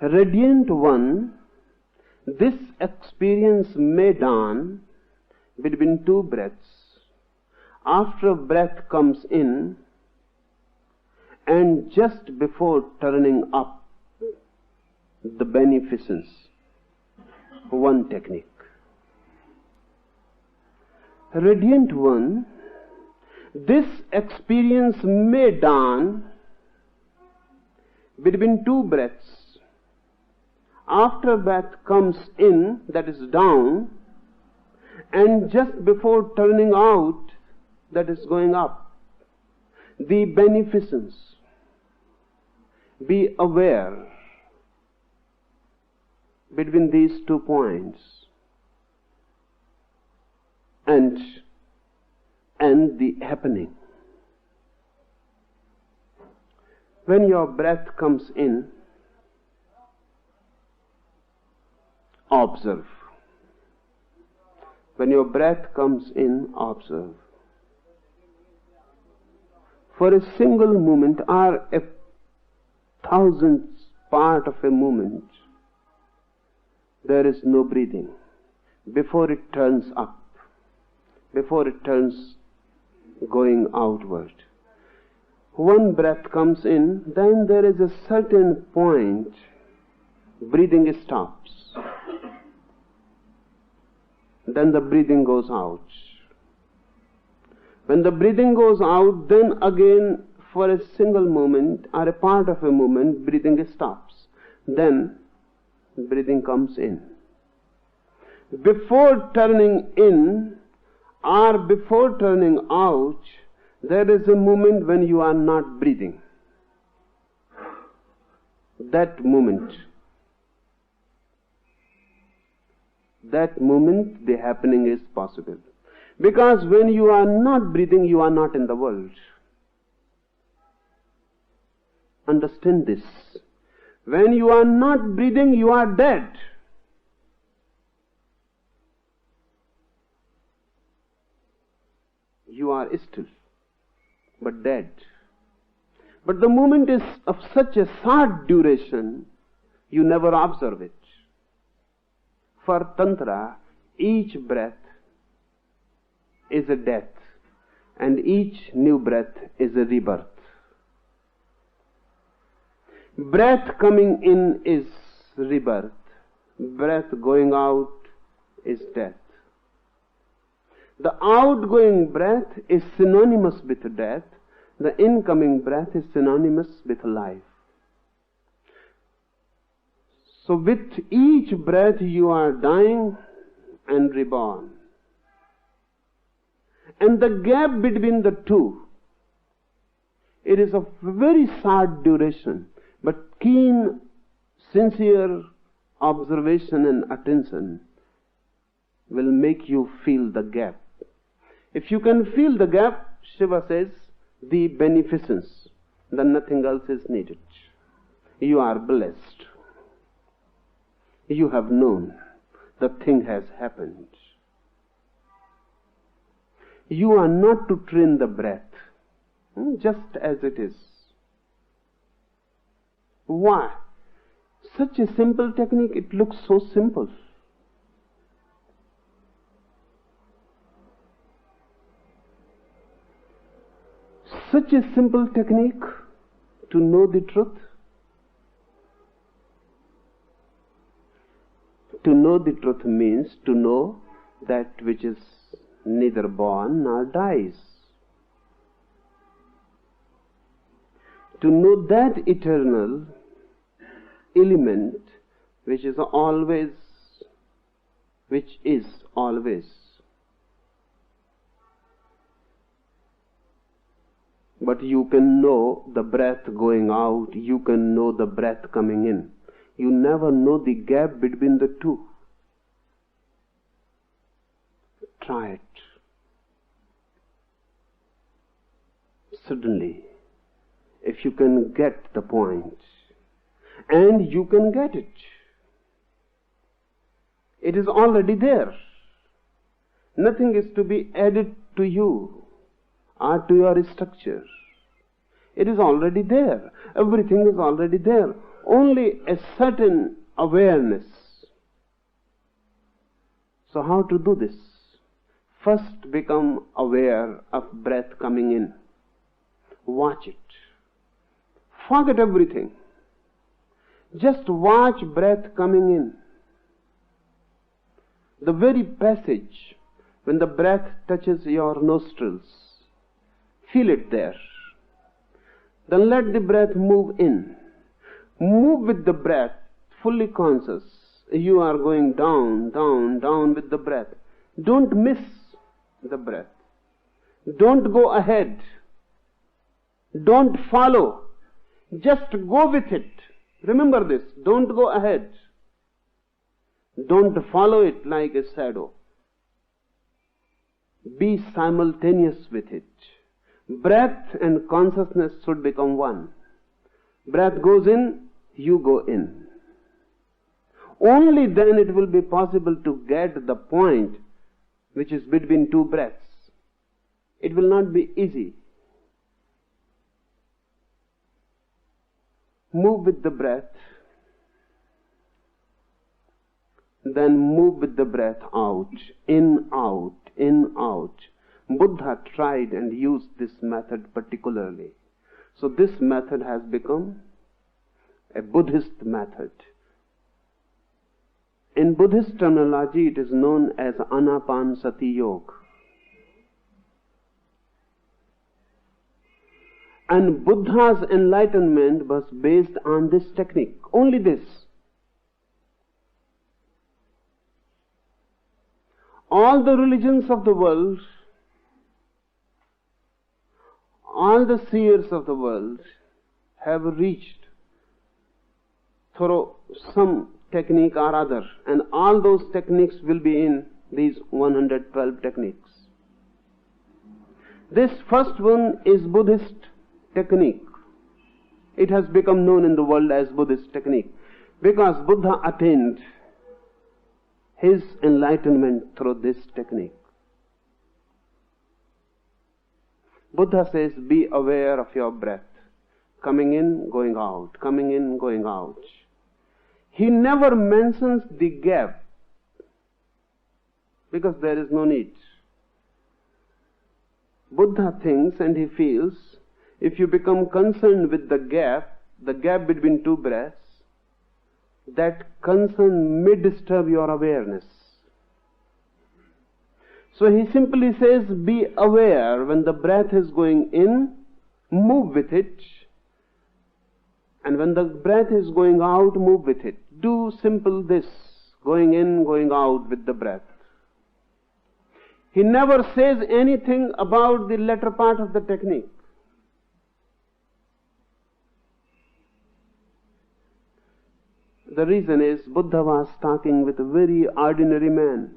Radiant one, this experience may dawn between two breaths. After a breath comes in, and just before turning up, the beneficence. One technique. Radiant one, this experience may dawn between two breaths. After breath comes in, that is down, and just before turning out, that is going up. The beneficence. Be aware between these 2 points and the happening. When your breath comes in, observe. When your breath comes in, observe. For a single moment or a thousandth part of a moment, there is no breathing. Before it turns up, before it turns going outward. One breath comes in, then there is a certain point, breathing stops. Then the breathing goes out. When the breathing goes out, then again for a single moment or a part of a moment, breathing stops. Then breathing comes in. Before turning in or before turning out, there is a moment when you are not breathing. That moment, the happening is possible. Because when you are not breathing, you are not in the world. Understand this. When you are not breathing, you are dead. You are still, but dead. But the moment is of such a short duration, you never observe it. For Tantra, each breath is a death, and each new breath is a rebirth. Breath coming in is rebirth. Breath going out is death. The outgoing breath is synonymous with death. The incoming breath is synonymous with life. So with each breath you are dying and reborn. And the gap between the two, it is of very short duration, but keen, sincere observation and attention will make you feel the gap. If you can feel the gap, Shiva says, the beneficence, then nothing else is needed. You are blessed. You have known the thing has happened. You are not to train the breath, just as it is. Why? Such a simple technique, it looks so simple. Such a simple technique to know the truth. To know the truth means to know that which is neither born nor dies. To know that eternal element which is always. But you can know the breath going out, you can know the breath coming in. You never know the gap between the two. Try it. Suddenly, if you can get the point, and you can get it, it is already there. Nothing is to be added to you or to your structure. It is already there. Everything is already there. only a certain awareness. So how to do this? First become aware of breath coming in. Watch it. Forget everything. Just watch breath coming in. The very passage when the breath touches your nostrils, feel it there. Then let the breath move in. Move with the breath, fully conscious. You are going down, down, down with the breath. Don't miss the breath. Don't go ahead. Don't follow. Just go with it. Remember this. Don't go ahead. Don't follow it like a shadow. Be simultaneous with it. Breath and consciousness should become one. Breath goes in, you go in. Only then it will be possible to get the point which is between two breaths. It will not be easy. Move with the breath, then move with the breath out, in, out, in, out. Buddha tried and used this method particularly. So this method has become a Buddhist method. In Buddhist terminology, it is known as Anapanasati Yoga. And Buddha's enlightenment was based on this technique, only this. All the religions of the world, all the seers of the world have reached through some technique or other, and all those techniques will be in these 112 techniques. This first one is Buddhist technique. It has become known in the world as Buddhist technique because Buddha attained his enlightenment through this technique. Buddha says, be aware of your breath, coming in, going out, coming in, going out. He never mentions the gap because there is no need. Buddha thinks and he feels, if you become concerned with the gap between two breaths, that concern may disturb your awareness. So he simply says, be aware when the breath is going in, move with it, and when the breath is going out, move with it. Do simple this, going in, going out with the breath. He never says anything about the latter part of the technique. The reason is Buddha was talking with a very ordinary man.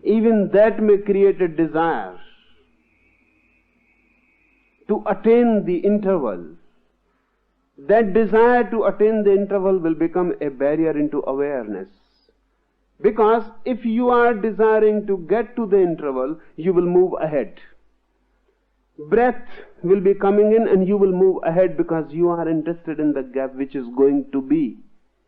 Even that may create a desire to attain the interval. That desire to attain the interval will become a barrier into awareness. Because if you are desiring to get to the interval, you will move ahead. Breath will be coming in and you will move ahead because you are interested in the gap which is going to be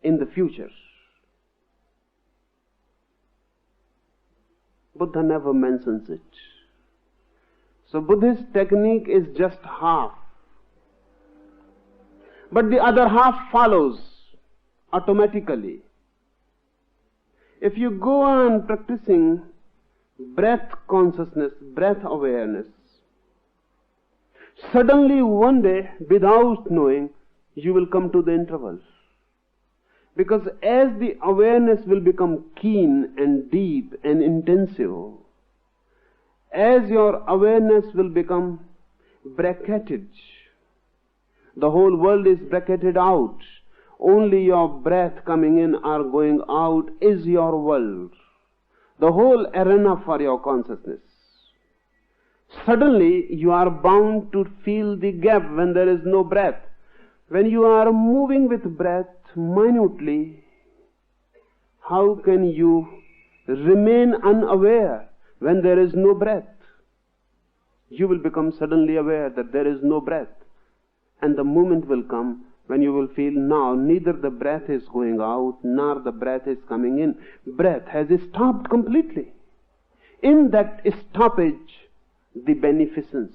in the future. Buddha never mentions it. So Buddhist technique is just half. But the other half follows automatically. If you go on practicing breath consciousness, breath awareness, suddenly one day, without knowing, you will come to the interval. Because as the awareness will become keen and deep and intensive, as your awareness will become bracketed, the whole world is bracketed out. Only your breath coming in or going out is your world. The whole arena for your consciousness. Suddenly you are bound to feel the gap when there is no breath. When you are moving with breath minutely, how can you remain unaware when there is no breath? You will become suddenly aware that there is no breath. And the moment will come when you will feel now neither the breath is going out nor the breath is coming in. Breath has stopped completely. In that stoppage, the beneficence